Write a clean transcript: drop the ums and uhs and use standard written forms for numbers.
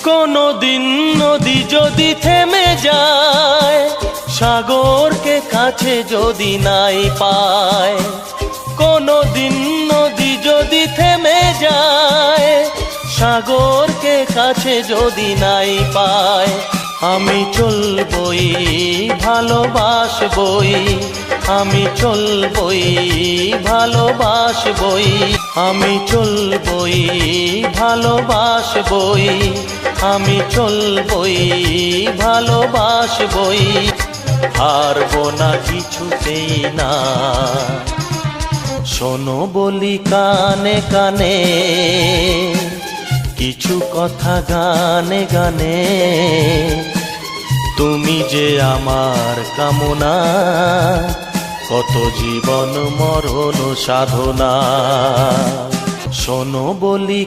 কোনদিন নদী যদি থেমে যায়, সাগরকে কাছে যদি নাই পায়, কোনদিন নদী যদি থেমে যায়, সাগরকে কাছে যদি নাই পায়, আমি চলবই ভালোবাসবই, আমি চলবই ভালোবাসবই, আমি চলবই ভালোবাসবই, আমি চলবই ভালোবাসবই। হারবো না কিছুতেই না, শোনো বলি কানে কানে, কিছু কথা গানে গানে, তুমি যে আমার কামনা, কত জীবন মরণ সাধনা। শোনো বলি